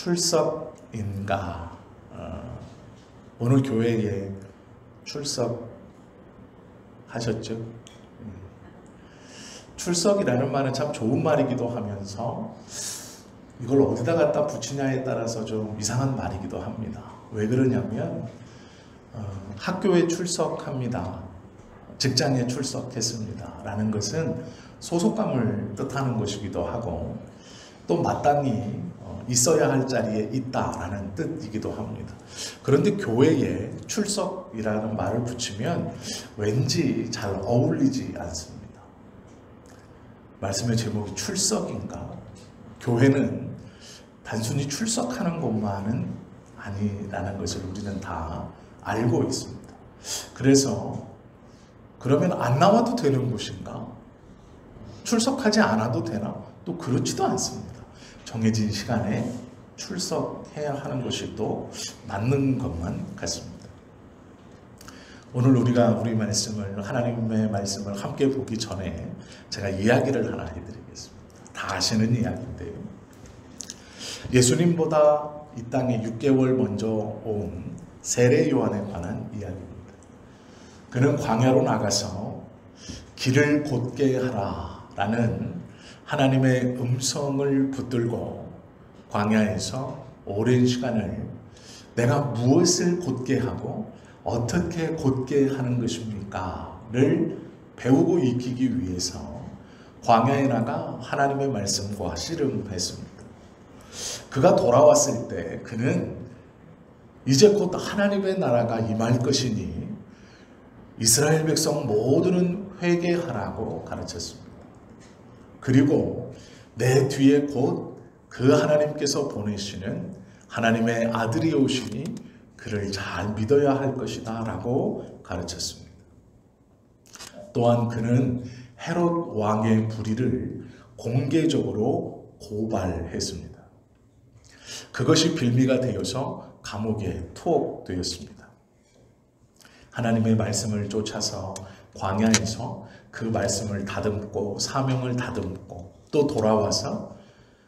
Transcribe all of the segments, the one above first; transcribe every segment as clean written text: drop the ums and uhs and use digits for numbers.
출석인가? 오늘 교회에 출석하셨죠? 출석이라는 말은 참 좋은 말이기도 하면서 이걸 어디다 갖다 붙이냐에 따라서 좀 이상한 말이기도 합니다. 왜 그러냐면 학교에 출석합니다, 직장에 출석했습니다 라는 것은 소속감을 뜻하는 것이기도 하고 또 마땅히 있어야 할 자리에 있다라는 뜻이기도 합니다. 그런데 교회에 출석이라는 말을 붙이면 왠지 잘 어울리지 않습니다. 말씀의 제목이 출석인가? 교회는 단순히 출석하는 것만은 아니라는 것을 우리는 다 알고 있습니다. 그래서 그러면 안 나와도 되는 곳인가? 출석하지 않아도 되나? 또 그렇지도 않습니다. 정해진 시간에 출석해야 하는 것이 또 맞는 것만 같습니다. 오늘 우리가 하나님의 말씀을 함께 보기 전에 제가 이야기를 하나 해드리겠습니다. 다 아시는 이야기인데요. 예수님보다 이 땅에 6개월 먼저 온 세례 요한에 관한 이야기입니다. 그는 광야로 나가서 길을 곧게 하라 라는 하나님의 음성을 붙들고 광야에서 오랜 시간을 내가 무엇을 곧게 하고 어떻게 곧게 하는 것입니까? 를 배우고 익히기 위해서 광야에 나가 하나님의 말씀과 씨름했습니다. 그가 돌아왔을 때 그는 이제 곧 하나님의 나라가 임할 것이니 이스라엘 백성 모두는 회개하라고 가르쳤습니다. 그리고 내 뒤에 곧 그 하나님께서 보내시는 하나님의 아들이 오시니 그를 잘 믿어야 할 것이다 라고 가르쳤습니다. 또한 그는 헤롯 왕의 불의를 공개적으로 고발했습니다. 그것이 빌미가 되어서 감옥에 투옥되었습니다. 하나님의 말씀을 쫓아서 광야에서 그 말씀을 다듬고 사명을 다듬고 또 돌아와서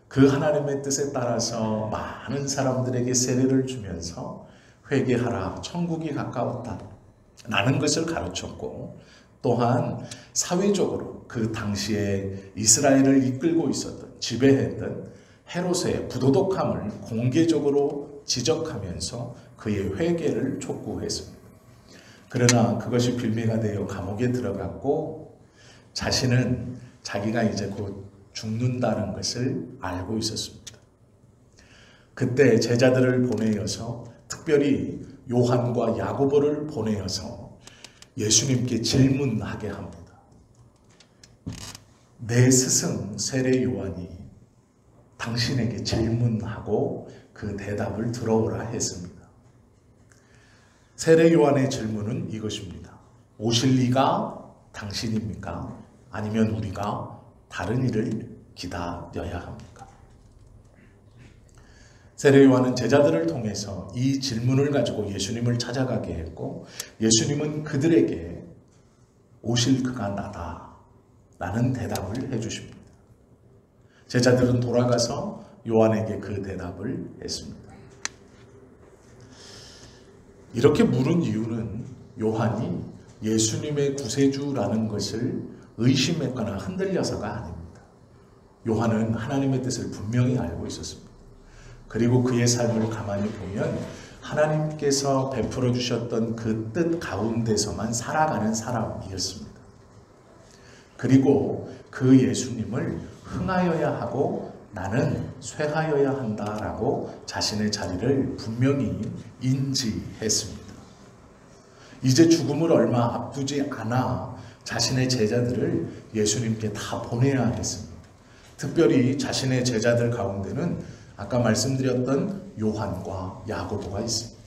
그 하나님의 뜻에 따라서 많은 사람들에게 세례를 주면서 회개하라, 천국이 가까웠다 라는 것을 가르쳤고, 또한 사회적으로 그 당시에 이스라엘을 이끌고 있었던, 지배했던 헤롯의 부도덕함을 공개적으로 지적하면서 그의 회개를 촉구했습니다. 그러나 그것이 빌미가 되어 감옥에 들어갔고 자신은 자기가 이제 곧 죽는다는 것을 알고 있었습니다. 그때 제자들을 보내어서, 특별히 요한과 야고보를 보내어서 예수님께 질문하게 합니다. 내 스승 세례 요한이 당신에게 질문하고 그 대답을 들어오라 했습니다. 세례 요한의 질문은 이것입니다. 오실 이가 당신입니까? 아니면 우리가 다른 이를 기다려야 합니까? 세례 요한은 제자들을 통해서 이 질문을 가지고 예수님을 찾아가게 했고, 예수님은 그들에게 오실 그가 나다 라는 대답을 해주십니다. 제자들은 돌아가서 요한에게 그 대답을 했습니다. 이렇게 물은 이유는 요한이 예수님의 구세주라는 것을 의심했거나 흔들려서가 아닙니다. 요한은 하나님의 뜻을 분명히 알고 있었습니다. 그리고 그의 삶을 가만히 보면 하나님께서 베풀어 주셨던 그 뜻 가운데서만 살아가는 사람이었습니다. 그리고 그 예수님을 흥하여야 하고 나는 쇠하여야 한다라고 자신의 자리를 분명히 인지했습니다. 이제 죽음을 얼마 앞두지 않아 자신의 제자들을 예수님께 다 보내야 했습니다. 특별히 자신의 제자들 가운데는 아까 말씀드렸던 요한과 야고보가 있습니다.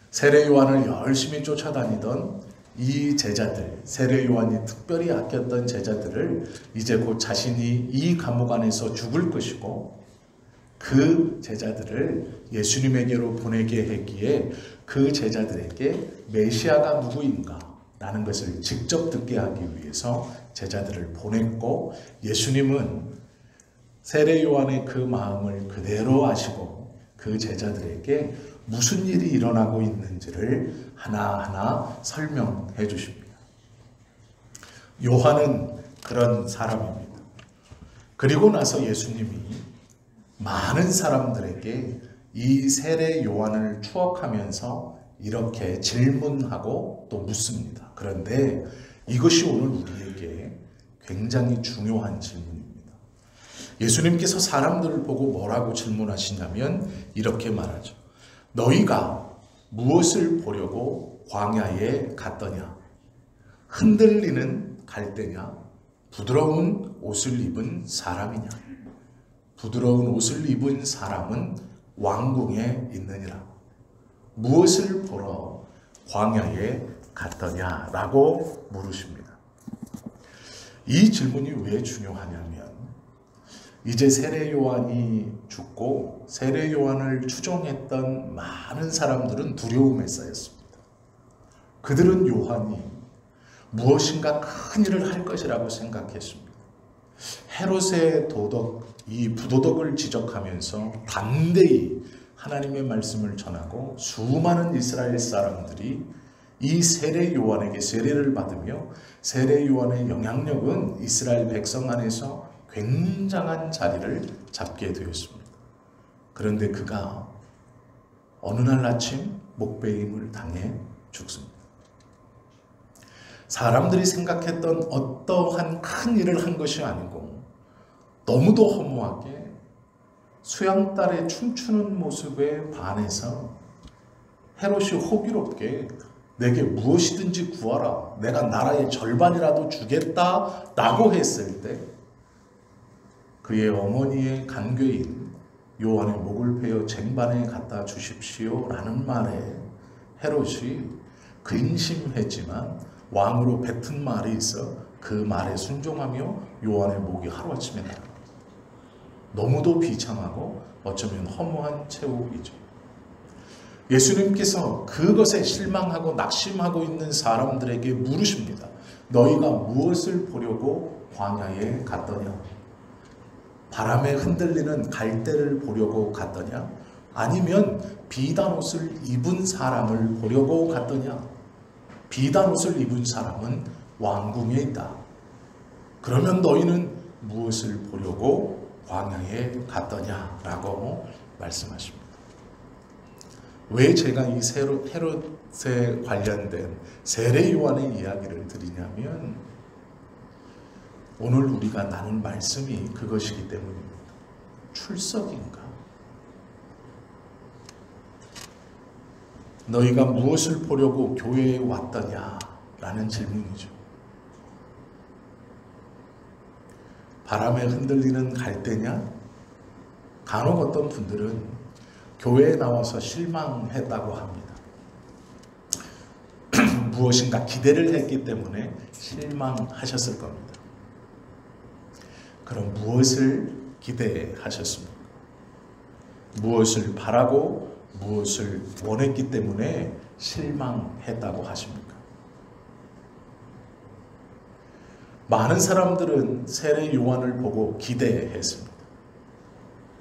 세례 요한을 열심히 쫓아다니던 이 제자들, 세례 요한이 특별히 아꼈던 제자들을 이제 곧 자신이 이 감옥 안에서 죽을 것이고 그 제자들을 예수님에게로 보내게 했기에 그 제자들에게 메시아가 누구인가 라는 것을 직접 듣게 하기 위해서 제자들을 보냈고, 예수님은 세례 요한의 그 마음을 그대로 아시고 그 제자들에게 무슨 일이 일어나고 있는지를 하나하나 설명해 주십니다. 요한은 그런 사람입니다. 그리고 나서 예수님이 많은 사람들에게 이 세례 요한을 추억하면서 이렇게 질문하고 또 묻습니다. 그런데 이것이 오늘 우리에게 굉장히 중요한 질문입니다. 예수님께서 사람들을 보고 뭐라고 질문하시냐면 이렇게 말하죠. 너희가 무엇을 보려고 광야에 갔더냐? 흔들리는 갈대냐? 부드러운 옷을 입은 사람이냐? 부드러운 옷을 입은 사람은 왕궁에 있느니라. 무엇을 보러 광야에 갔더냐라고 물으십니다. 이 질문이 왜 중요하냐면 이제 세례 요한이 죽고 세례 요한을 추종했던 많은 사람들은 두려움에 쌓였습니다. 그들은 요한이 무엇인가 큰 일을 할 것이라고 생각했습니다. 헤롯의 도덕, 이 부도덕을 지적하면서 담대히 하나님의 말씀을 전하고 수많은 이스라엘 사람들이 이 세례 요한에게 세례를 받으며 세례 요한의 영향력은 이스라엘 백성 안에서 굉장한 자리를 잡게 되었습니다. 그런데 그가 어느 날 아침 목베임을 당해 죽습니다. 사람들이 생각했던 어떠한 큰 일을 한 것이 아니고 너무도 허무하게 수양딸의 춤추는 모습에 반해서 헤롯이 호기롭게 내게 무엇이든지 구하라, 내가 나라의 절반이라도 주겠다라고 했을 때 그의 어머니의 간괴인 요한의 목을 베어 쟁반에 갖다 주십시오 라는 말에 헤롯이 근심했지만 왕으로 뱉은 말이 있어 그 말에 순종하며 요한의 목이 하루아침에 날아갑니다. 너무도 비참하고 어쩌면 허무한 체육이죠. 예수님께서 그것에 실망하고 낙심하고 있는 사람들에게 물으십니다. 너희가 무엇을 보려고 광야에 갔더냐? 바람에 흔들리는 갈대를 보려고 갔더냐? 아니면 비단 옷을 입은 사람을 보려고 갔더냐? 비단 옷을 입은 사람은 왕궁에 있다. 그러면 너희는 무엇을 보려고 광야에 갔더냐라고 말씀하십니다. 왜 제가 이 헤롯에 관련된 세례 요한의 이야기를 드리냐면 오늘 우리가 나눈 말씀이 그것이기 때문입니다. 출석인가? 너희가 무엇을 보려고 교회에 왔더냐? 라는 질문이죠. 바람에 흔들리는 갈대냐? 간혹 어떤 분들은 교회에 나와서 실망했다고 합니다. 무엇인가 기대를 했기 때문에 실망하셨을 겁니다. 그럼 무엇을 기대하셨습니까? 무엇을 바라고 무엇을 원했기 때문에 실망했다고 하십니까? 많은 사람들은 세례 요한을 보고 기대했습니다.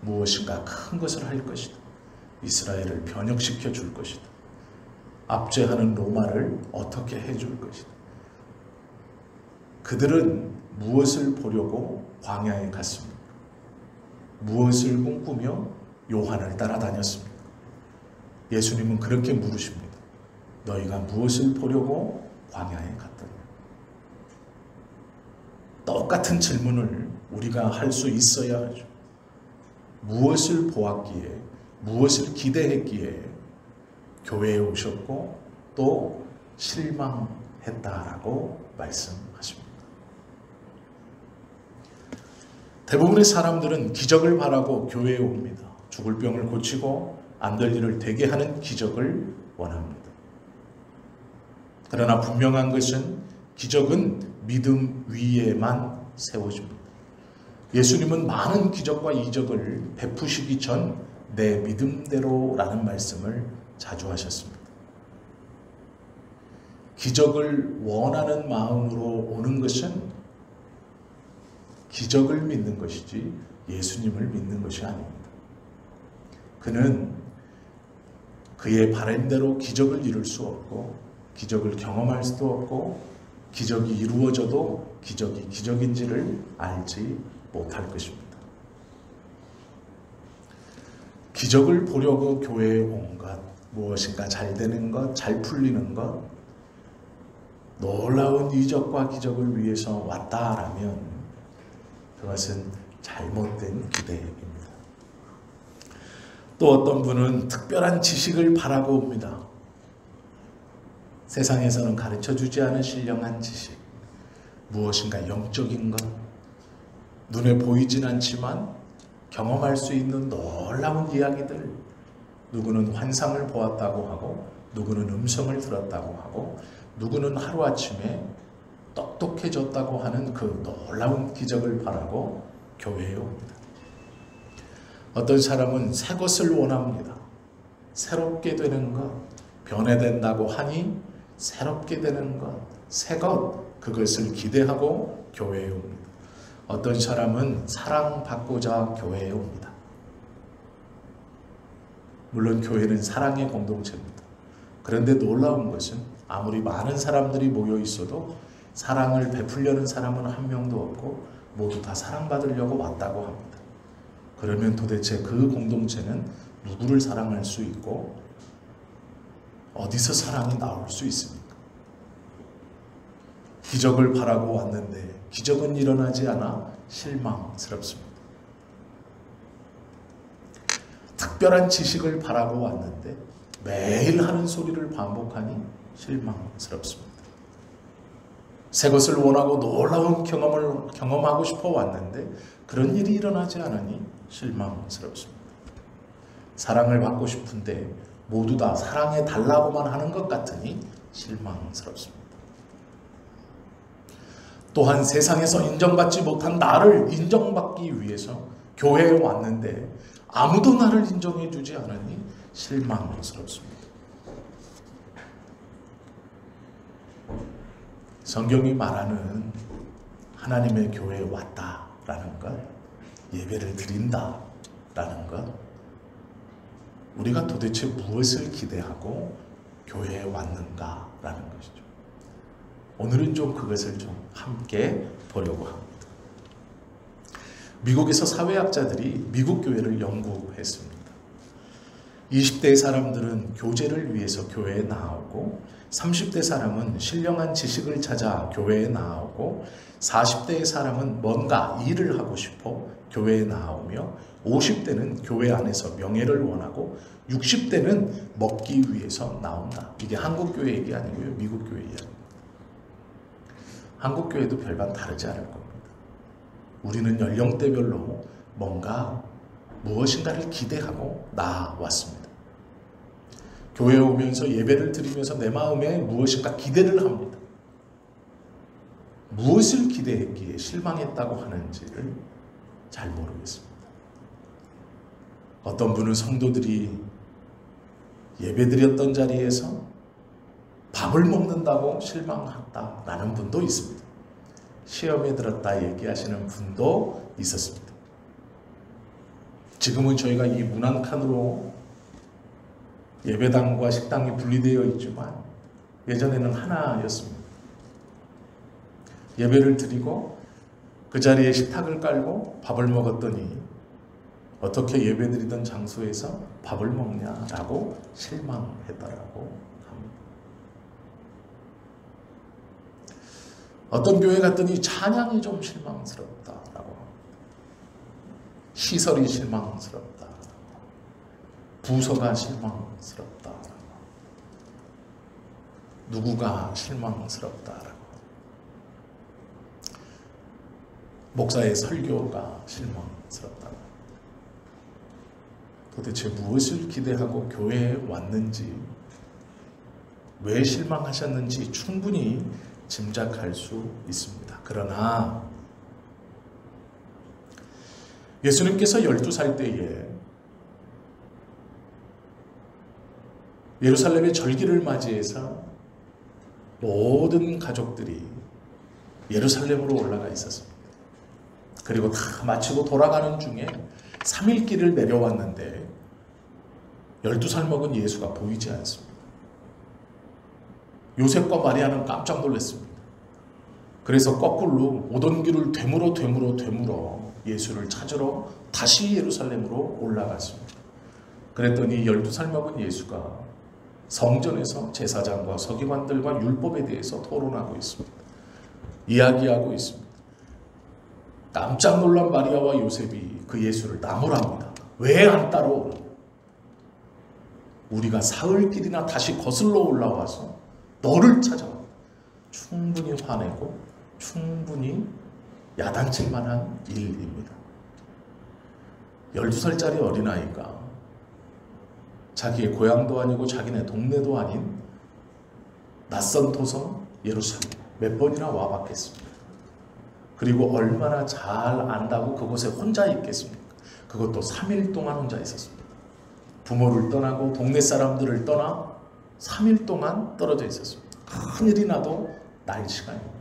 무엇인가 큰 것을 할 것이다. 이스라엘을 변혁시켜 줄 것이다. 압제하는 로마를 어떻게 해줄 것이다. 그들은 무엇을 보려고 광야에 갔습니까? 무엇을 꿈꾸며 요한을 따라다녔습니까? 예수님은 그렇게 물으십니다. 너희가 무엇을 보려고 광야에 갔더냐? 똑같은 질문을 우리가 할 수 있어야 하죠. 무엇을 보았기에, 무엇을 기대했기에 교회에 오셨고 또 실망했다라고 말씀하십니다. 대부분의 사람들은 기적을 바라고 교회에 옵니다. 죽을 병을 고치고 안 될 일을 되게 하는 기적을 원합니다. 그러나 분명한 것은 기적은 믿음 위에만 세워집니다. 예수님은 많은 기적과 이적을 베푸시기 전 내 믿음대로라는 말씀을 자주 하셨습니다. 기적을 원하는 마음으로 오는 것은 기적을 믿는 것이지 예수님을 믿는 것이 아닙니다. 그는 그의 바람대로 기적을 이룰 수 없고 기적을 경험할 수도 없고 기적이 이루어져도 기적이 기적인지를 알지 못할 것입니다. 기적을 보려고 교회에 온 것, 무엇인가 잘 되는 것, 잘 풀리는 것, 놀라운 이적과 기적을 위해서 왔다라면 그것은 잘못된 기대입니다. 또 어떤 분은 특별한 지식을 바라고 옵니다. 세상에서는 가르쳐주지 않은 신령한 지식, 무엇인가 영적인 것, 눈에 보이진 않지만 경험할 수 있는 놀라운 이야기들, 누구는 환상을 보았다고 하고 누구는 음성을 들었다고 하고 누구는 하루아침에 똑똑해졌다고 하는 그 놀라운 기적을 바라고 교회에 옵니다. 어떤 사람은 새 것을 원합니다. 새롭게 되는 것, 변해된다고 하니 새롭게 되는 것, 새 것, 그것을 기대하고 교회에 옵니다. 어떤 사람은 사랑받고자 교회에 옵니다. 물론 교회는 사랑의 공동체입니다. 그런데 놀라운 것은 아무리 많은 사람들이 모여 있어도 사랑을 베풀려는 사람은 한 명도 없고 모두 다 사랑받으려고 왔다고 합니다. 그러면 도대체 그 공동체는 누구를 사랑할 수 있고 어디서 사랑이 나올 수 있습니까? 기적을 바라고 왔는데 기적은 일어나지 않아 실망스럽습니다. 특별한 지식을 바라고 왔는데 매일 하는 소리를 반복하니 실망스럽습니다. 새 것을 원하고 놀라운 경험을 경험하고 싶어 왔는데 그런 일이 일어나지 않으니 실망스럽습니다. 사랑을 받고 싶은데 모두 다 사랑해 달라고만 하는 것 같으니 실망스럽습니다. 또한 세상에서 인정받지 못한 나를 인정받기 위해서 교회에 왔는데 아무도 나를 인정해 주지 않으니 실망스럽습니다. 성경이 말하는 하나님의 교회에 왔다라는 것, 예배를 드린다라는 것, 우리가 도대체 무엇을 기대하고 교회에 왔는가라는 것이죠. 오늘은 좀 그것을 좀 함께 보려고 합니다. 미국에서 사회학자들이 미국 교회를 연구했습니다. 20대 사람들은 교제를 위해서 교회에 나오고 30대 사람은 신령한 지식을 찾아 교회에 나오고 40대의 사람은 뭔가 일을 하고 싶어 교회에 나오며 50대는 교회 안에서 명예를 원하고 60대는 먹기 위해서 나온다. 이게 한국 교회 얘기 아니고요. 미국 교회 이야기입니다. 한국 교회도 별반 다르지 않을 겁니다. 우리는 연령대별로 뭔가 무엇인가를 기대하고 나왔습니다. 교회에 오면서 예배를 드리면서 내 마음에 무엇인가 기대를 합니다. 무엇을 기대했기에 실망했다고 하는지를 잘 모르겠습니다. 어떤 분은 성도들이 예배드렸던 자리에서 밥을 먹는다고 실망했다라는 분도 있습니다. 시험에 들었다 얘기하시는 분도 있었습니다. 지금은 저희가 이 문안칸으로 예배당과 식당이 분리되어 있지만 예전에는 하나였습니다. 예배를 드리고 그 자리에 식탁을 깔고 밥을 먹었더니 어떻게 예배드리던 장소에서 밥을 먹냐라고 실망했다라고 합니다. 어떤 교회 갔더니 찬양이 좀 실망스럽다라고 합니다. 시설이 실망스럽다. 부서가 실망스럽다. 누구가 실망스럽다라고. 목사의 설교가 실망스럽다. 도대체 무엇을 기대하고 교회에 왔는지, 왜 실망하셨는지 충분히 짐작할 수 있습니다. 그러나 예수님께서 12살 때에 예루살렘의 절기를 맞이해서 모든 가족들이 예루살렘으로 올라가 있었습니다. 그리고 다 마치고 돌아가는 중에 3일 길을 내려왔는데 12살 먹은 예수가 보이지 않습니다. 요셉과 마리아는 깜짝 놀랐습니다. 그래서 거꾸로 오던 길을 되물어 예수를 찾으러 다시 예루살렘으로 올라갔습니다. 그랬더니 12살 먹은 예수가 성전에서 제사장과 서기관들과 율법에 대해서 토론하고 있습니다. 이야기하고 있습니다. 깜짝 놀란 마리아와 요셉이 그 예수를 나무랍니다. 왜 안 따라오노? 우리가 사흘길이나 다시 거슬러 올라와서 너를 찾아와. 충분히 화내고 충분히 야단칠 만한 일입니다. 12살짜리 어린아이가 자기의 고향도 아니고 자기네 동네도 아닌 낯선 토성 예루살렘 몇 번이나 와봤겠습니까? 그리고 얼마나 잘 안다고 그곳에 혼자 있겠습니까? 그것도 3일 동안 혼자 있었습니다. 부모를 떠나고 동네 사람들을 떠나 3일 동안 떨어져 있었습니다. 큰일이 나도 날 시간입니다.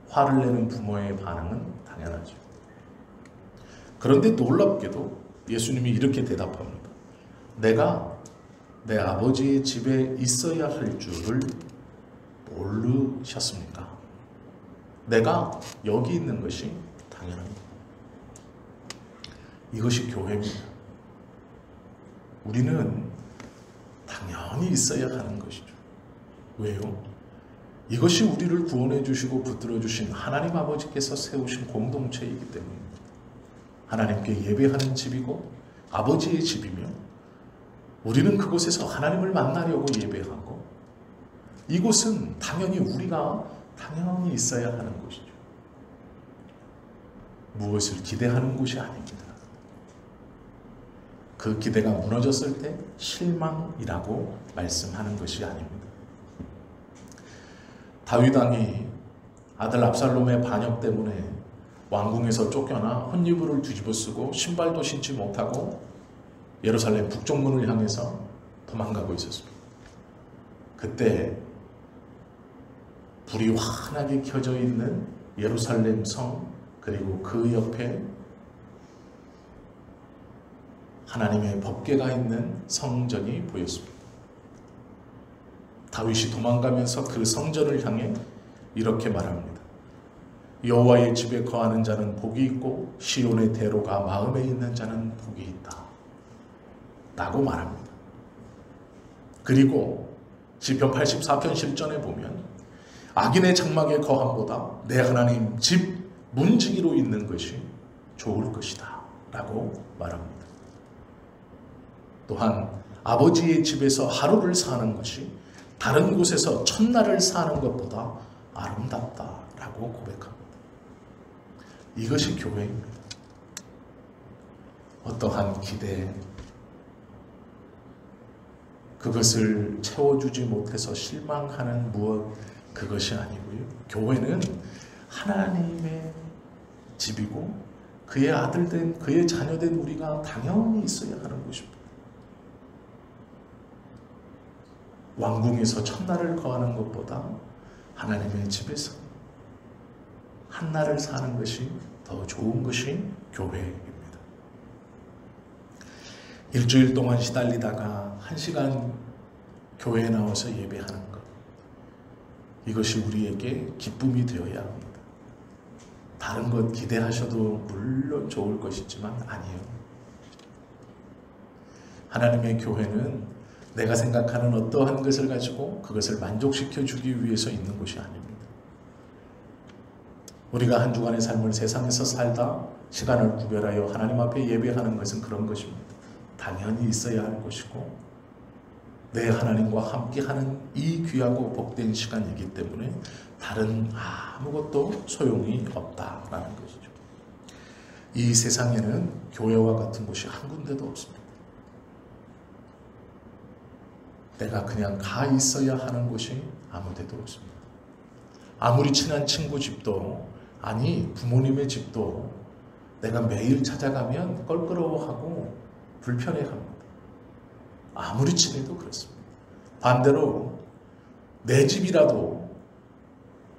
화를 내는 부모의 반응은 당연하죠. 그런데 놀랍게도 예수님이 이렇게 대답합니다. 내가 내 아버지의 집에 있어야 할 줄을 모르셨습니까? 내가 여기 있는 것이 당연합니다. 이것이 교회입니다. 우리는 당연히 있어야 하는 것이죠. 왜요? 이것이 우리를 구원해 주시고 붙들어 주신 하나님 아버지께서 세우신 공동체이기 때문입니다. 하나님께 예배하는 집이고 아버지의 집이며 우리는 그곳에서 하나님을 만나려고 예배하고 이곳은 당연히 우리가 당연히 있어야 하는 곳이죠. 무엇을 기대하는 곳이 아닙니다. 그 기대가 무너졌을 때 실망이라고 말씀하는 것이 아닙니다. 다윗 왕이 아들 압살롬의 반역 때문에 왕궁에서 쫓겨나 혼이불을 뒤집어 쓰고 신발도 신지 못하고 예루살렘 북쪽문을 향해서 도망가고 있었습니다. 그때 불이 환하게 켜져 있는 예루살렘 성 그리고 그 옆에 하나님의 법궤가 있는 성전이 보였습니다. 다윗이 도망가면서 그 성전을 향해 이렇게 말합니다. 여호와의 집에 거하는 자는 복이 있고 시온의 대로가 마음에 있는 자는 복이 있다 라고 말합니다. 그리고 시편 84편 10절에 보면 악인의 장막에 거함보다 내 하나님 집 문지기로 있는 것이 좋을 것이다 라고 말합니다. 또한 아버지의 집에서 하루를 사는 것이 다른 곳에서 천날을 사는 것보다 아름답다라고 고백합니다. 이것이 교회입니다. 어떠한 기대, 그것을 채워주지 못해서 실망하는 무엇, 그것이 아니고요. 교회는 하나님의 집이고 그의 아들된, 그의 자녀된 우리가 당연히 있어야 하는 곳입니다. 왕궁에서 천날을 거하는 것보다 하나님의 집에서 한날을 사는 것이 더 좋은 것이 교회입니다. 일주일 동안 시달리다가 1시간 교회에 나와서 예배하는 것, 이것이 우리에게 기쁨이 되어야 합니다. 다른 것 기대하셔도 물론 좋을 것이지만 아니에요. 하나님의 교회는 내가 생각하는 어떠한 것을 가지고 그것을 만족시켜 주기 위해서 있는 것이 아닙니다. 우리가 한 주간의 삶을 세상에서 살다 시간을 구별하여 하나님 앞에 예배하는 것은 그런 것입니다. 당연히 있어야 할 것이고 내 하나님과 함께하는 이 귀하고 복된 시간이기 때문에 다른 아무것도 소용이 없다라는 것이죠. 이 세상에는 교회와 같은 곳이 한 군데도 없습니다. 내가 그냥 가 있어야 하는 곳이 아무 데도 없습니다. 아무리 친한 친구 집도, 아니 부모님의 집도 내가 매일 찾아가면 껄끄러워하고 불편해합니다. 아무리 친해도 그렇습니다. 반대로 내 집이라도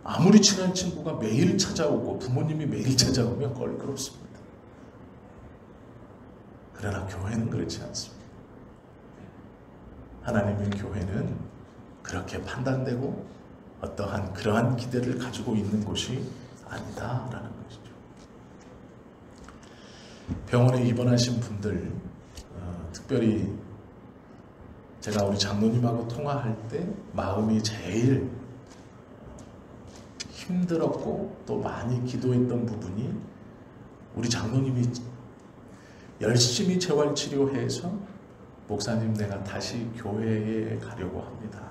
아무리 친한 친구가 매일 찾아오고 부모님이 매일 찾아오면 껄끄럽습니다. 그러나 교회는 그렇지 않습니다. 하나님의 교회는 그렇게 판단되고 어떠한 그러한 기대를 가지고 있는 곳이 아니다라는 것이죠. 병원에 입원하신 분들, 특별히 제가 우리 장로님하고 통화할 때 마음이 제일 힘들었고 또 많이 기도했던 부분이 우리 장로님이 열심히 재활치료해서 목사님 내가 다시 교회에 가려고 합니다.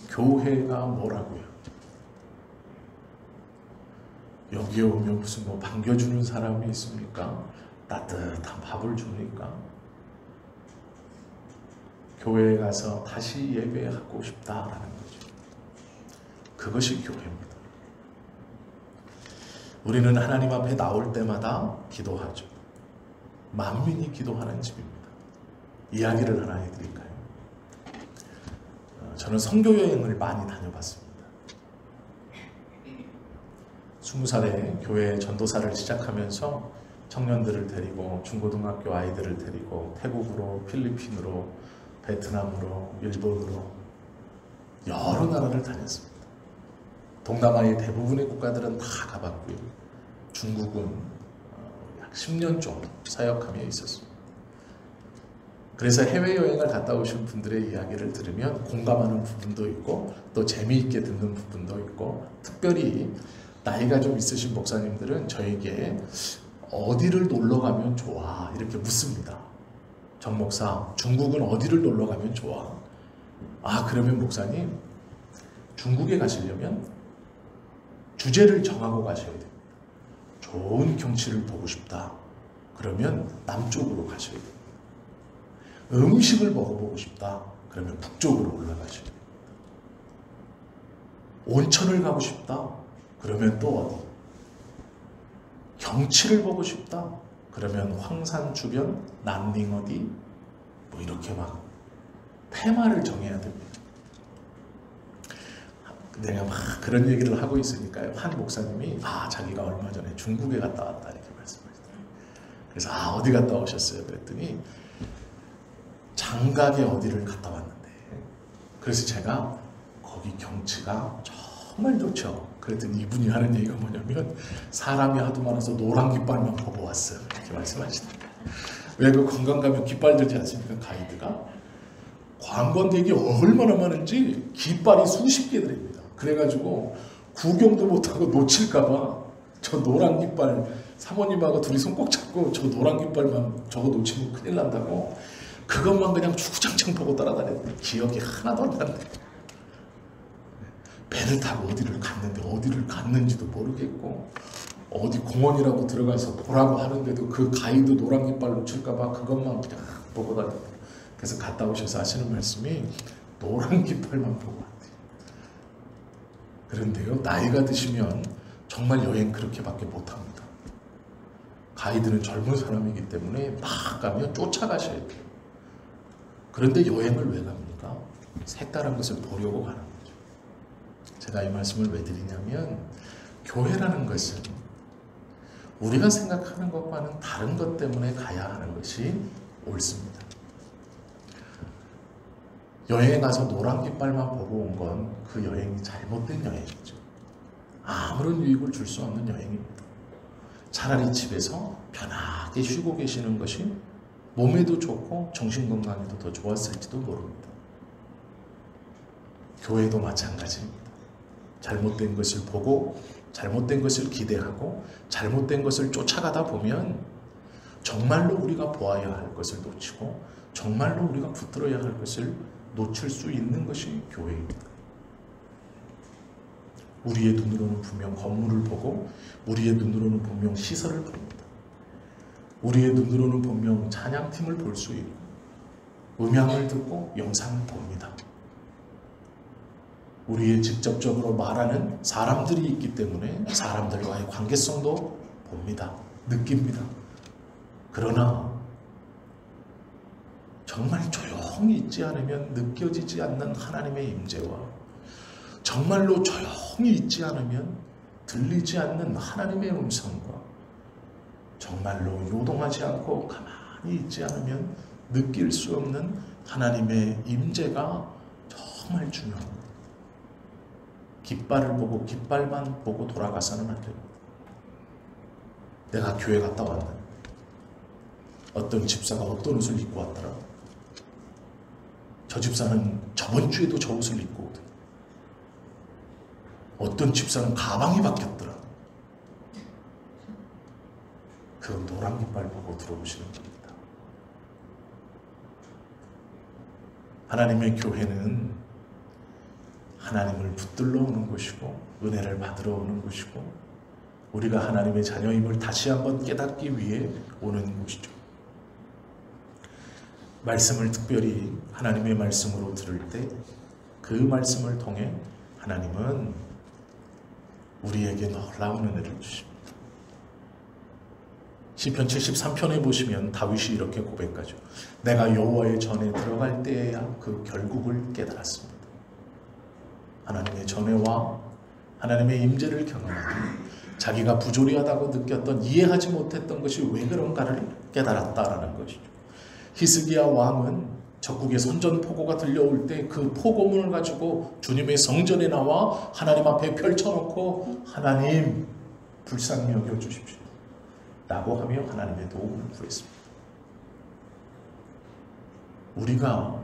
교회가 뭐라고요? 여기에 오면 무슨 뭐 반겨주는 사람이 있습니까? 따뜻한 밥을 주니까? 교회에 가서 다시 예배하고 싶다라는 거죠. 그것이 교회입니다. 우리는 하나님 앞에 나올 때마다 기도하죠. 만민이 기도하는 집입니다. 이야기를 하나 해드릴까요? 저는 선교 여행을 많이 다녀봤습니다. 20살에 교회 전도사를 시작하면서 청년들을 데리고 중고등학교 아이들을 데리고 태국으로, 필리핀으로, 베트남으로, 일본으로 여러 나라를 다녔습니다. 동남아의 대부분의 국가들은 다 가봤고요. 중국은 약 10년 정도 사역하며 있었습니다. 그래서 해외여행을 갔다 오신 분들의 이야기를 들으면 공감하는 부분도 있고 또 재미있게 듣는 부분도 있고, 특별히 나이가 좀 있으신 목사님들은 저에게 어디를 놀러 가면 좋아? 이렇게 묻습니다. 정 목사, 중국은 어디를 놀러 가면 좋아? 아, 그러면 목사님, 중국에 가시려면 주제를 정하고 가셔야 됩니다. 좋은 경치를 보고 싶다. 그러면 남쪽으로 가셔야 됩니다. 음식을 먹어보고 싶다. 그러면 북쪽으로 올라가셔야 됩니다. 온천을 가고 싶다. 그러면 또 어디? 경치를 보고 싶다. 그러면 황산 주변, 난닝 어디? 뭐 이렇게 막 테마를 정해야 됩니다. 내가 막 그런 얘기를 하고 있으니까요. 한 목사님이 자기가 얼마 전에 중국에 갔다 왔다 이렇게 말씀하시더라고요. 그래서 어디 갔다 오셨어요? 그랬더니 장각에 어디를 갔다 왔는데, 그래서 제가 거기 경치가 정말 좋죠. 그랬더니 이분이 하는 얘기가 뭐냐면 사람이 하도 많아서 노란 깃발만 보고 왔어요. 이렇게 말씀하시더라고요. 왜 그 관광 가면 깃발 들지 않습니까? 가이드가. 관광객이 얼마나 많은지 깃발이 수십 개 드립니다. 그래가지고 구경도 못하고 놓칠까봐 저 노란 깃발, 사모님하고 둘이 손 꼭 잡고 저 노란 깃발만 저거 놓치면 큰일 난다고 그것만 그냥 주구장창 보고 따라다녔는데 기억이 하나도 안 나네. 배를 타고 어디를 갔는데 어디를 갔는지도 모르겠고, 어디 공원이라고 들어가서 보라고 하는데도 그 가이드 노란 깃발 놓칠까봐 그것만 그냥 보고 다녔어요. 그래서 갔다 오셔서 하시는 말씀이 노란 깃발만 보고 왔대요. 그런데요, 나이가 드시면 정말 여행 그렇게밖에 못합니다. 가이드는 젊은 사람이기 때문에 막 가면 쫓아가셔야 돼요. 그런데 여행을 왜 갑니까? 색다른 것을 보려고 가는 거죠. 제가 이 말씀을 왜 드리냐면, 교회라는 것은 우리가 생각하는 것과는 다른 것 때문에 가야 하는 것이 옳습니다. 여행에 가서 노란 깃발만 보고 온 건 그 여행이 잘못된 여행이죠. 아무런 유익을 줄 수 없는 여행입니다. 차라리 집에서 편하게 쉬고 계시는 것이 몸에도 좋고 정신건강에도 더 좋았을지도 모릅니다. 교회도 마찬가지입니다. 잘못된 것을 보고 잘못된 것을 기대하고 잘못된 것을 쫓아가다 보면 정말로 우리가 보아야 할 것을 놓치고 정말로 우리가 붙들어야 할 것을 놓칠 수 있는 것이 교회입니다. 우리의 눈으로는 분명 건물을 보고 우리의 눈으로는 분명 시설을 봅니다. 우리의 눈으로는 분명 찬양팀을 볼 수 있고 음향을 듣고 영상을 봅니다. 우리의 직접적으로 말하는 사람들이 있기 때문에 사람들과의 관계성도 봅니다. 느낍니다. 그러나 정말 조용한 조용히 있지 않으면 느껴지지 않는 하나님의 임재와 정말로 조용히 있지 않으면 들리지 않는 하나님의 음성과 정말로 요동하지 않고 가만히 있지 않으면 느낄 수 없는 하나님의 임재가 정말 중요합니다. 깃발을 보고 깃발만 보고 돌아가서는 안 됩니다. 내가 교회 갔다 왔는데 어떤 집사가 어떤 옷을 입고 왔더라. 저 집사는 저번 주에도 저 옷을 입고 오더라. 어떤 집사는 가방이 바뀌었더라. 그 노란 깃발 보고 들어오시는 겁니다. 하나님의 교회는 하나님을 붙들러 오는 곳이고 은혜를 받으러 오는 곳이고 우리가 하나님의 자녀임을 다시 한번 깨닫기 위해 오는 곳이죠. 말씀을 특별히 하나님의 말씀으로 들을 때 그 말씀을 통해 하나님은 우리에게 놀라운 은혜를 주십니다. 시편 73편에 보시면 다윗이 이렇게 고백하죠. 내가 여호와의 전에 들어갈 때에야 그 결국을 깨달았습니다. 하나님의 전에와 하나님의 임재를 경험하고 자기가 부조리하다고 느꼈던 이해하지 못했던 것이 왜 그런가를 깨달았다라는 것이죠. 히스기야 왕은 적국의 선전포고가 들려올 때 그 포고문을 가지고 주님의 성전에 나와 하나님 앞에 펼쳐놓고 하나님 불쌍히 여겨주십시오 라고 하며 하나님의 도움을 구했습니다. 우리가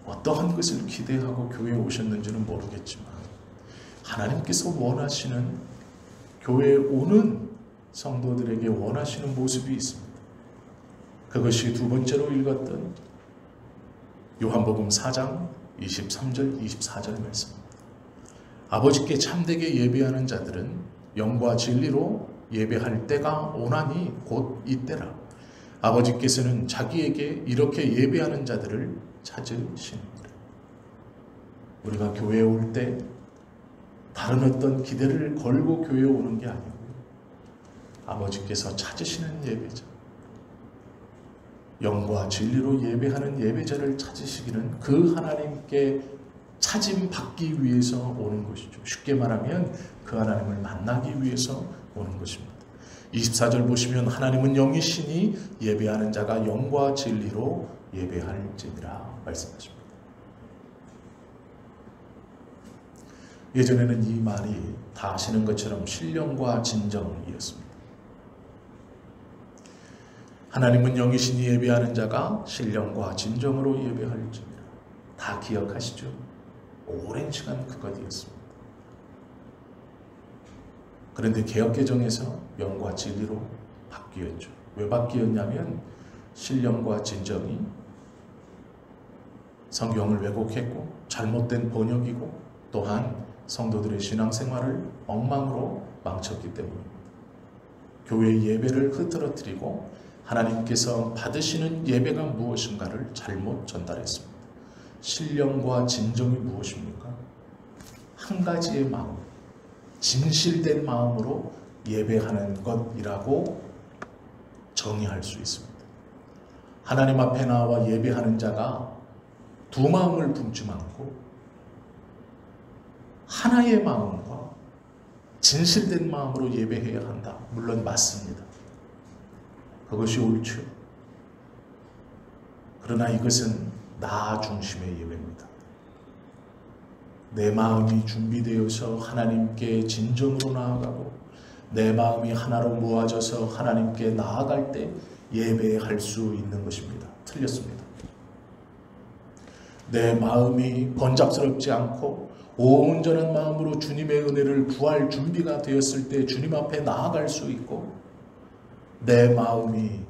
어떠한 것을 기대하고 교회에 오셨는지는 모르겠지만 하나님께서 원하시는 교회에 오는 성도들에게 원하시는 모습이 있습니다. 그것이 두 번째로 읽었던 요한복음 4장 23절 24절 말씀입니다. 아버지께 참되게 예배하는 자들은 영과 진리로 예배할 때가 오나니 곧 이때라. 아버지께서는 자기에게 이렇게 예배하는 자들을 찾으시느니라. 우리가 교회에 올 때 다른 어떤 기대를 걸고 교회에 오는 게 아니고 아버지께서 찾으시는 예배자, 영과 진리로 예배하는 예배자를 찾으시기는 그 하나님께 찾임 받기 위해서 오는 것이죠. 쉽게 말하면 그 하나님을 만나기 위해서 오는 것입니다. 24절 보시면 하나님은 영이시니 예배하는 자가 영과 진리로 예배할지니라 말씀하십니다. 예전에는 이 말이 다 아시는 것처럼 신령과 진정이었습니다. 하나님은 영이시니 예배하는 자가 신령과 진정으로 예배할지니라. 다 기억하시죠? 오랜 시간 그것이었습니다. 그런데 개역개정에서 영과 진리로 바뀌었죠. 왜 바뀌었냐면 신령과 진정이 성경을 왜곡했고 잘못된 번역이고 또한 성도들의 신앙생활을 엉망으로 망쳤기 때문입니다. 교회의 예배를 흐트러뜨리고 하나님께서 받으시는 예배가 무엇인가를 잘못 전달했습니다. 신령과 진정이 무엇입니까? 한 가지의 마음, 진실된 마음으로 예배하는 것이라고 정의할 수 있습니다. 하나님 앞에 나와 예배하는 자가 두 마음을 품지 않고 하나의 마음과 진실된 마음으로 예배해야 한다. 물론 맞습니다. 그것이 옳죠. 그러나 이것은 나 중심의 예배입니다. 내 마음이 준비되어서 하나님께 진정으로 나아가고 내 마음이 하나로 모아져서 하나님께 나아갈 때 예배할 수 있는 것입니다. 틀렸습니다. 내 마음이 번잡스럽지 않고 온전한 마음으로 주님의 은혜를 구할 준비가 되었을 때 주님 앞에 나아갈 수 있고 내 마음이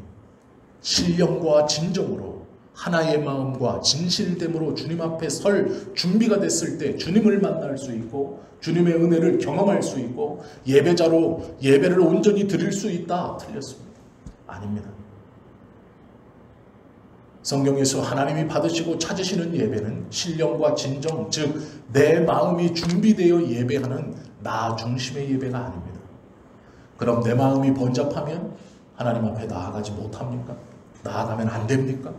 신령과 진정으로 하나의 마음과 진실됨으로 주님 앞에 설 준비가 됐을 때 주님을 만날 수 있고 주님의 은혜를 경험할 수 있고 예배자로 예배를 온전히 드릴 수 있다. 틀렸습니다. 아닙니다. 성경에서 하나님이 받으시고 찾으시는 예배는 신령과 진정, 즉 내 마음이 준비되어 예배하는 나 중심의 예배가 아닙니다. 그럼 내 마음이 번잡하면 하나님 앞에 나아가지 못합니까? 나아가면 안 됩니까?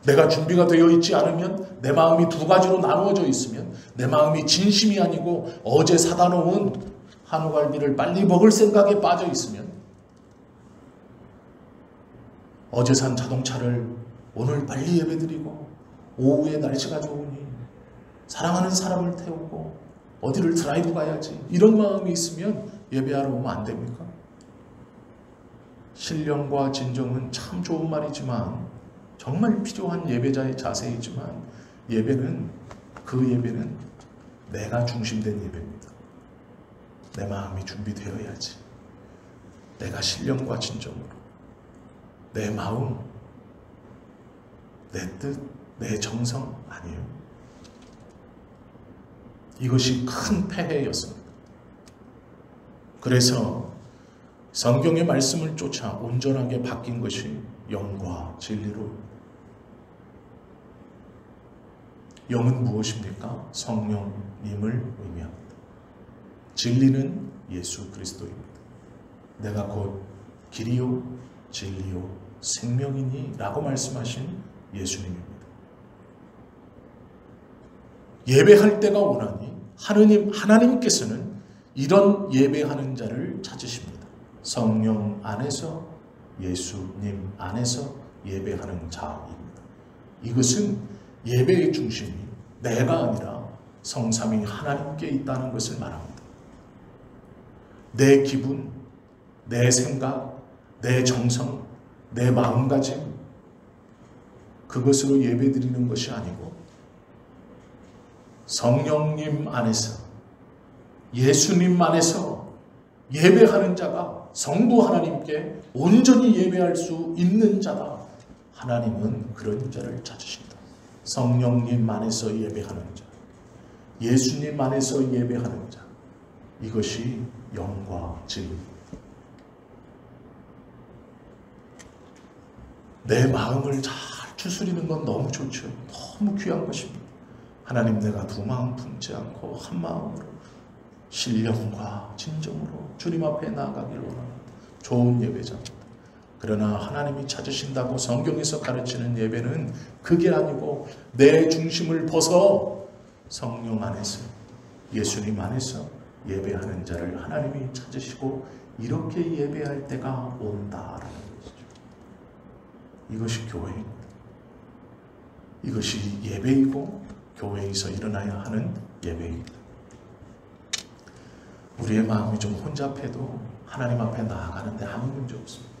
내가 준비가 되어 있지 않으면, 내 마음이 두 가지로 나누어져 있으면, 내 마음이 진심이 아니고 어제 사다 놓은 한우갈비를 빨리 먹을 생각에 빠져 있으면, 어제 산 자동차를 오늘 빨리 예배드리고 오후에 날씨가 좋으니 사랑하는 사람을 태우고 어디를 드라이브 가야지, 이런 마음이 있으면 예배하러 오면 안 됩니까? 신령과 진정은 참 좋은 말이지만 정말 필요한 예배자의 자세이지만, 그 예배는 내가 중심된 예배입니다. 내 마음이 준비되어야지. 내가 신령과 진정으로 내 마음, 내 뜻, 내 정성 아니에요. 이것이 큰 폐해였습니다. 그래서 성경의 말씀을 쫓아 온전하게 바뀐 것이 영과 진리로. 영은 무엇입니까? 성령님을 의미합니다. 진리는 예수 그리스도입니다. 내가 곧 길이요 진리요 생명이니 라고 말씀하신 예수님입니다. 예배할 때가 오나니 하나님께서는 이런 예배하는 자를 찾으십니다. 성령 안에서, 예수님 안에서 예배하는 자입니다. 이것은 예배의 중심이 내가 아니라 성삼위 하나님께 있다는 것을 말합니다. 내 기분, 내 생각, 내 정성, 내 마음가짐, 그것으로 예배드리는 것이 아니고 성령님 안에서, 예수님 안에서 예배하는 자가 성도 하나님께 온전히 예배할 수 있는 자다. 하나님은 그런 자를 찾으신다. 성령님 안에서 예배하는 자, 예수님 안에서 예배하는 자, 이것이 영과 진리입니다. 내 마음을 잘 추스리는 건 너무 좋죠. 너무 귀한 것입니다. 하나님, 내가 두 마음 품지 않고 한 마음으로 신령과 진정으로 주님 앞에 나아가기를 원합니다. 좋은 예배자입니다. 그러나 하나님이 찾으신다고 성경에서 가르치는 예배는 그게 아니고 내 중심을 벗어 성령 안에서, 예수님 안에서 예배하는 자를 하나님이 찾으시고 이렇게 예배할 때가 온다라는 것이죠. 이것이 교회입니다. 이것이 예배이고 교회에서 일어나야 하는 예배입니다. 우리의 마음이 좀 혼잡해도 하나님 앞에 나아가는데 아무 문제 없습니다.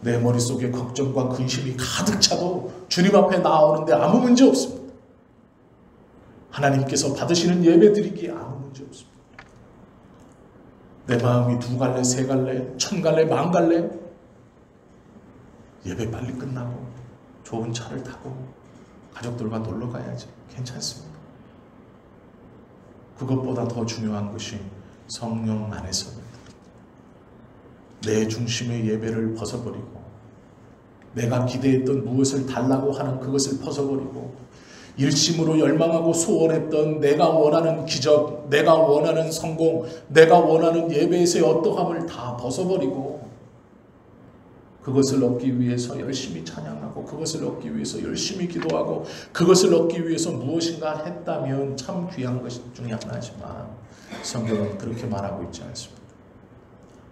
내 머릿속에 걱정과 근심이 가득 차도 주님 앞에 나오는데 아무 문제 없습니다. 하나님께서 받으시는 예배 드리기에 아무 문제 없습니다. 내 마음이 두 갈래, 세 갈래, 천 갈래, 만 갈래, 예배 빨리 끝나고 좋은 차를 타고 가족들과 놀러 가야지, 괜찮습니다. 그것보다 더 중요한 것이 성령 안에서입니다. 내 중심의 예배를 벗어버리고 내가 기대했던 무엇을 달라고 하는 그것을 벗어버리고 일심으로 열망하고 소원했던 내가 원하는 기적, 내가 원하는 성공, 내가 원하는 예배에서의 어떠함을 다 벗어버리고 그것을 얻기 위해서 열심히 찬양하고 그것을 얻기 위해서 열심히 기도하고 그것을 얻기 위해서 무엇인가 했다면 참 귀한 것 중에 하나지만 성경은 그렇게 말하고 있지 않습니다.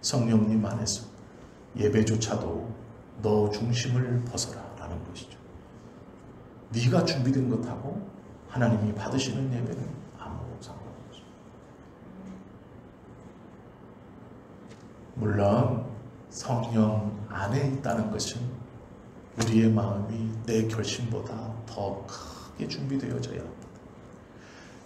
성령님 안에서 예배조차도 너 중심을 벗어라 라는 것이죠. 네가 준비된 것하고 하나님이 받으시는 예배는 아무 상관없죠. 물론 성령 안에 있다는 것은 우리의 마음이 내 결심보다 더 크게 준비되어져야 합니다.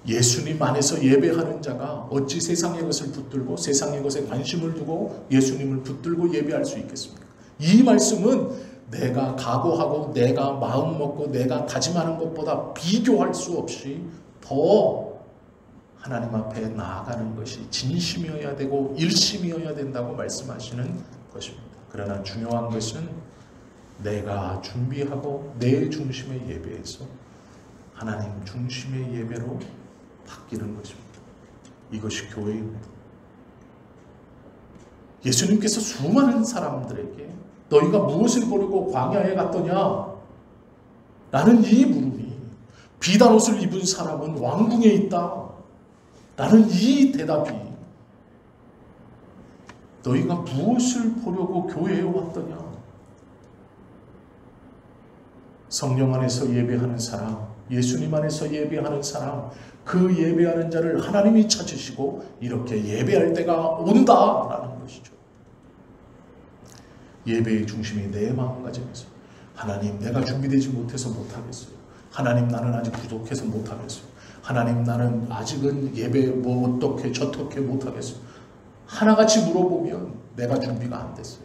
예수님 안에서 예배하는 자가 어찌 세상의 것을 붙들고 세상의 것에 관심을 두고 예수님을 붙들고 예배할 수 있겠습니까? 이 말씀은 내가 각오하고 내가 마음 먹고 내가 다짐하는 것보다 비교할 수 없이 더 하나님 앞에 나아가는 것이 진심이어야 되고 일심이어야 된다고 말씀하시는 것입니다. 그러나 중요한 것은 내가 준비하고 내 중심의 예배에서 하나님 중심의 예배로 바뀌는 것입니다. 이것이 교회입니다. 예수님께서 수많은 사람들에게 너희가 무엇을 보려고 광야에 갔더냐? 나는 이 물음이 비단 옷을 입은 사람은 왕궁에 있다. 나는 이 대답이 너희가 무엇을 보려고 교회에 왔더냐? 성령 안에서 예배하는 사람, 예수님 안에서 예배하는 사람, 그 예배하는 자를 하나님이 찾으시고 이렇게 예배할 때가 온다라는 것이죠. 예배의 중심이 내 마음가짐에서 하나님 내가 준비되지 못해서 못하겠어요. 하나님 나는 아직 부족해서 못하겠어요. 하나님 나는 아직은 예배 어떻게 저떻게 못하겠어요. 하나같이 물어보면 내가 준비가 안 됐어요.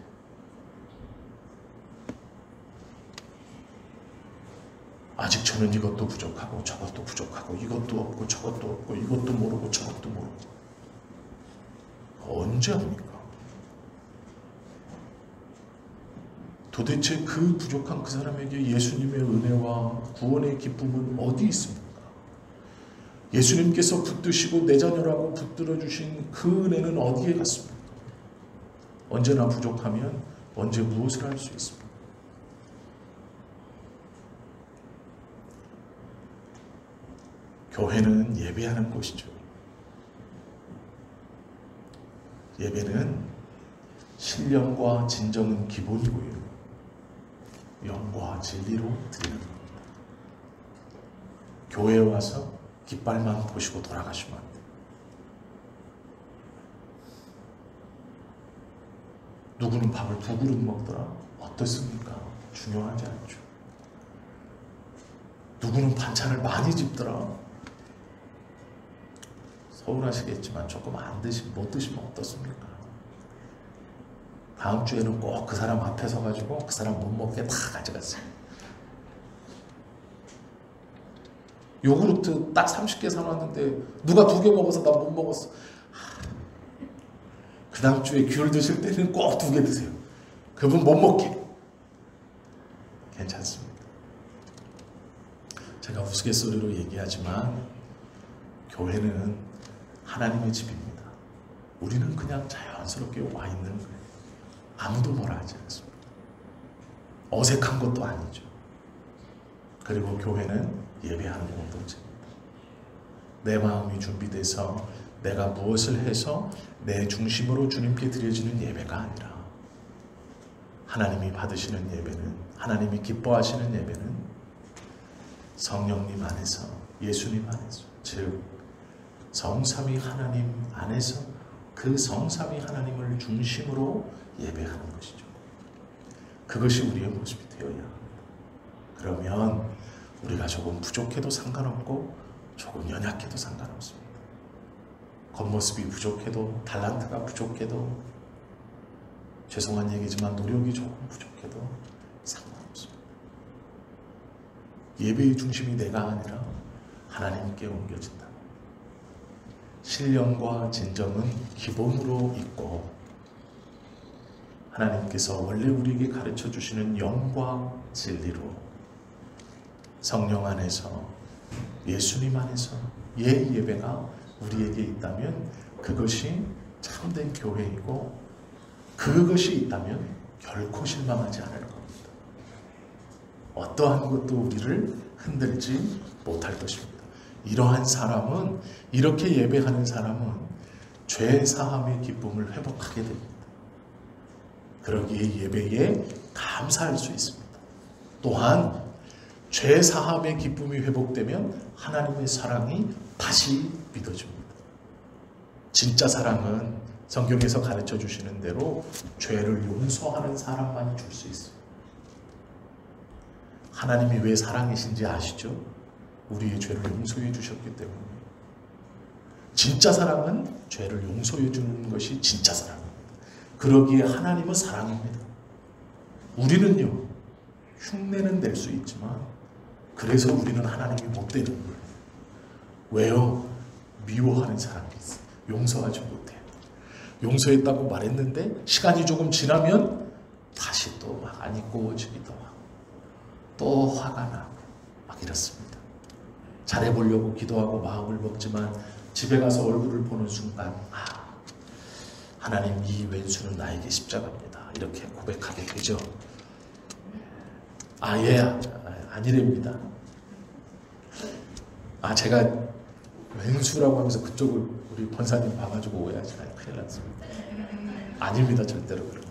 아직 저는 이것도 부족하고 저것도 부족하고 이것도 없고 저것도 없고 이것도 모르고 저것도 모르고. 언제 합니까? 도대체 그 부족한 그 사람에게 예수님의 은혜와 구원의 기쁨은 어디 있습니까? 예수님께서 붙드시고 내 자녀라고 붙들어 주신 그 은혜는 어디에 갔습니까? 언제나 부족하면 언제 무엇을 할 수 있습니까? 교회는 예배하는 곳이죠. 예배는 신령과 진정은 기본이고요. 영과 진리로 드리는 겁니다. 교회에 와서 깃발만 보시고 돌아가시면 안 돼요. 누구는 밥을 2그릇 먹더라. 어떻습니까? 중요하지 않죠. 누구는 반찬을 많이 집더라. 서운하시겠지만 조금 못 드시면 어떻습니까? 다음 주에는 꼭 그 사람 앞에 서가지고 그 사람 못 먹게 다 가져갔어요. 요구르트 딱 30개 사놨는데 누가 2개 먹어서 나 못 먹었어. 그 다음 주에 귤 드실 때는 꼭 2개 드세요. 그분 못 먹게. 괜찮습니다. 제가 우스갯소리로 얘기하지만 교회는 하나님의 집입니다. 우리는 그냥 자연스럽게 와 있는 거예요. 아무도 뭐라 하지 않습니다. 어색한 것도 아니죠. 그리고 교회는 예배하는 공동체입니다. 내 마음이 준비돼서 내가 무엇을 해서 내 중심으로 주님께 드려지는 예배가 아니라 하나님이 받으시는 예배는, 하나님이 기뻐하시는 예배는 성령님 안에서, 예수님 안에서, 즉 성삼위 하나님 안에서 그 성삼위 하나님을 중심으로 예배하는 것이죠. 그것이 우리의 모습이 되어야 합니다. 그러면 우리가 조금 부족해도 상관없고 조금 연약해도 상관없습니다. 겉모습이 부족해도, 달란트가 부족해도, 죄송한 얘기지만 노력이 조금 부족해도 상관없습니다. 예배의 중심이 내가 아니라 하나님께 옮겨진다. 신령과 진정은 기본으로 있고 하나님께서 원래 우리에게 가르쳐 주시는 영과 진리로 성령 안에서, 예수님 안에서 예배가 우리에게 있다면 그것이 참된 교회이고, 그것이 있다면 결코 실망하지 않을 겁니다. 어떠한 것도 우리를 흔들지 못할 것입니다. 이러한 사람은, 이렇게 예배하는 사람은 죄 사함의 기쁨을 회복하게 됩니다. 그러기에 예배에 감사할 수 있습니다. 또한 죄 사함의 기쁨이 회복되면 하나님의 사랑이 다시 믿어집니다. 진짜 사랑은 성경에서 가르쳐 주시는 대로 죄를 용서하는 사람만이 줄 수 있어요. 하나님이 왜 사랑이신지 아시죠? 우리의 죄를 용서해 주셨기 때문에. 진짜 사랑은 죄를 용서해 주는 것이 진짜 사랑입니다. 그러기에 하나님은 사랑입니다. 우리는요, 흉내는 낼 수 있지만 그래서 우리는 하나님이 못 되는 거예요. 왜요? 미워하는 사람이 있어요. 용서하지 못해요. 용서했다고 말했는데 시간이 조금 지나면 다시 또 막 안이 꼬워지기도 하고 또 화가 나고 막 이렇습니다. 잘해보려고 기도하고 마음을 먹지만 집에 가서 얼굴을 보는 순간 하나님, 이 왼수는 나에게 십자가입니다. 이렇게 고백하게 되죠. 아니랍니다. 제가 왼수라고 하면서 그쪽을 우리 권사님 봐가지고 오해하지 마요. 큰일 났습니다. 아닙니다. 절대로 그런.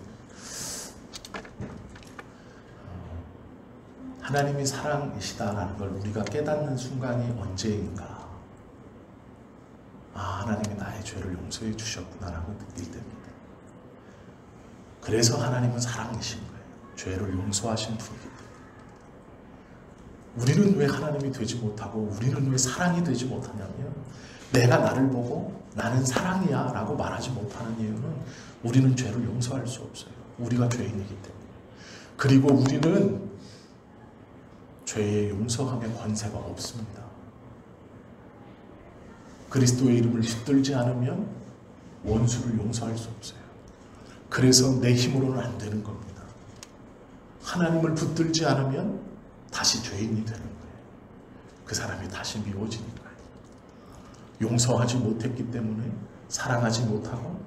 하나님이 사랑이시다라는 걸 우리가 깨닫는 순간이 언제인가? 하나님이 나의 죄를 용서해 주셨구나라고 느낄 때입니다. 그래서 하나님은 사랑이신 거예요. 죄를 용서하신 분이기 때문에. 우리는 왜 하나님이 되지 못하고 우리는 왜 사랑이 되지 못하냐면, 내가 나를 보고 나는 사랑이야 라고 말하지 못하는 이유는 우리는 죄를 용서할 수 없어요. 우리가 죄인이기 때문에. 그리고 우리는 죄의 용서함의 권세가 없습니다. 그리스도의 이름을 붙들지 않으면 원수를 용서할 수 없어요. 그래서 내 힘으로는 안 되는 겁니다. 하나님을 붙들지 않으면 다시 죄인이 되는 거예요. 그 사람이 다시 미워지니까요. 용서하지 못했기 때문에 사랑하지 못하고,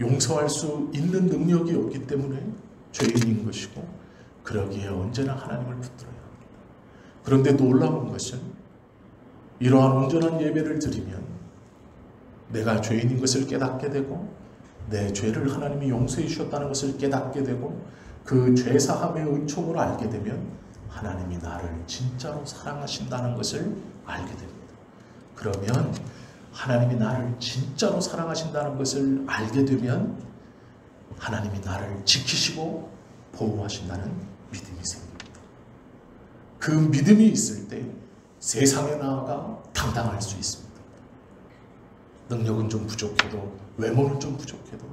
용서할 수 있는 능력이 없기 때문에 죄인인 것이고, 그러기에 언제나 하나님을 붙들어야 합니다. 그런데 놀라운 것은 이러한 온전한 예배를 드리면 내가 죄인인 것을 깨닫게 되고, 내 죄를 하나님이 용서해 주셨다는 것을 깨닫게 되고, 그 죄사함의 은총을 알게 되면 하나님이 나를 진짜로 사랑하신다는 것을 알게 됩니다. 그러면 하나님이 나를 진짜로 사랑하신다는 것을 알게 되면 하나님이 나를 지키시고 보호하신다는 믿음이 생깁니다. 그 믿음이 있을 때 세상에 나아가 당당할 수 있습니다. 능력은 좀 부족해도, 외모는 좀 부족해도,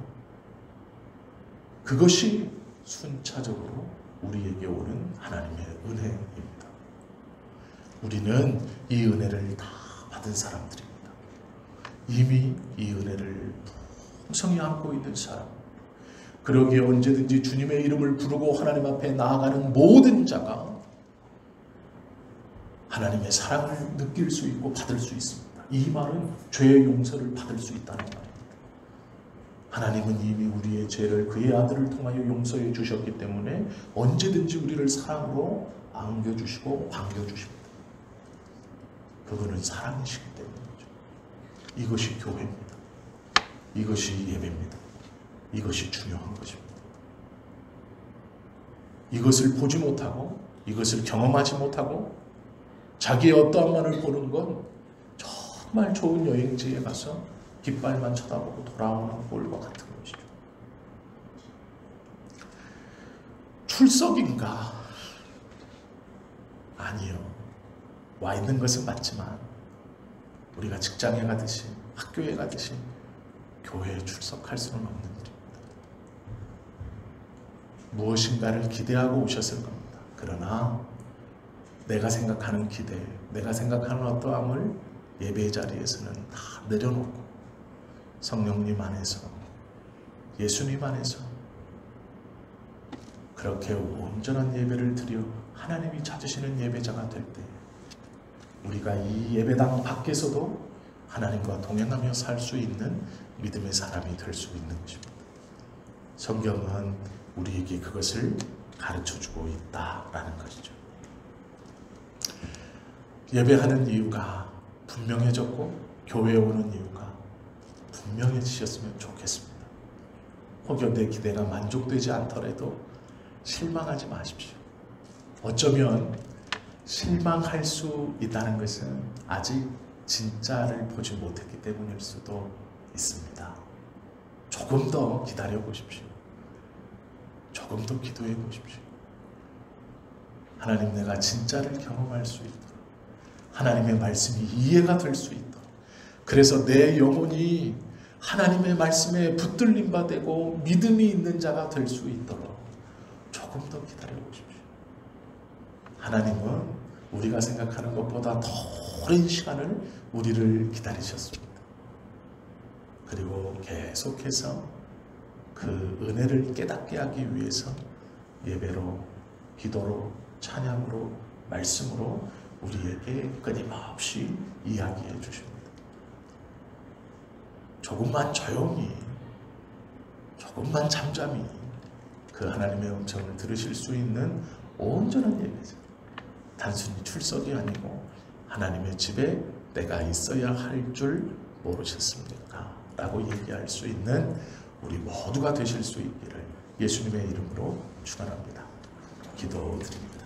그것이 순차적으로 우리에게 오는 하나님의 은혜입니다. 우리는 이 은혜를 다 받은 사람들입니다. 이미 이 은혜를 풍성히 안고 있는 사람. 그러기에 언제든지 주님의 이름을 부르고 하나님 앞에 나아가는 모든 자가 하나님의 사랑을 느낄 수 있고 받을 수 있습니다. 이 말은 죄의 용서를 받을 수 있다는 말입니다. 하나님은 이미 우리의 죄를 그의 아들을 통하여 용서해 주셨기 때문에 언제든지 우리를 사랑으로 안겨주시고 반겨주십니다. 그분은 사랑이시기 때문이죠. 이것이 교회입니다. 이것이 예배입니다. 이것이 중요한 것입니다. 이것을 보지 못하고, 이것을 경험하지 못하고, 자기의 어떠한만을 보는 건 정말 좋은 여행지에 가서 깃발만 쳐다보고 돌아오는 꼴과 같은 것이죠. 출석인가? 아니요. 와 있는 것은 맞지만 우리가 직장에 가듯이, 학교에 가듯이 교회에 출석할 수는 없는 일입니다. 무엇인가를 기대하고 오셨을 겁니다. 그러나 내가 생각하는 기대, 내가 생각하는 어떠함을 예배 자리에서는 다 내려놓고 성령님 안에서, 예수님 안에서 그렇게 온전한 예배를 드려 하나님이 찾으시는 예배자가 될 때 우리가 이 예배당 밖에서도 하나님과 동행하며 살 수 있는 믿음의 사람이 될 수 있는 것입니다. 성경은 우리에게 그것을 가르쳐주고 있다라는 것이죠. 예배하는 이유가 분명해졌고 교회에 오는 이유가 분명해지셨으면 좋겠습니다. 혹여 내 기대가 만족되지 않더라도 실망하지 마십시오. 어쩌면 실망할 수 있다는 것은 아직 진짜를 보지 못했기 때문일 수도 있습니다. 조금 더 기다려 보십시오. 조금 더 기도해 보십시오. 하나님, 내가 진짜를 경험할 수 있도록, 하나님의 말씀이 이해가 될 수 있도록, 그래서 내 영혼이 하나님의 말씀에 붙들림 바 되고 믿음이 있는 자가 될 수 있도록 조금 더 기다려 보십시오. 하나님은 우리가 생각하는 것보다 더 오랜 시간을 우리를 기다리셨습니다. 그리고 계속해서 그 은혜를 깨닫게 하기 위해서 예배로, 기도로, 찬양으로, 말씀으로 우리에게 끊임없이 이야기해 주십니다. 조금만 조용히, 조금만 잠잠히 그 하나님의 음성을 들으실 수 있는 온전한 예배자, 단순히 출석이 아니고 하나님의 집에 내가 있어야 할 줄 모르셨습니까? 라고 얘기할 수 있는 우리 모두가 되실 수 있기를 예수님의 이름으로 축원합니다. 기도드립니다.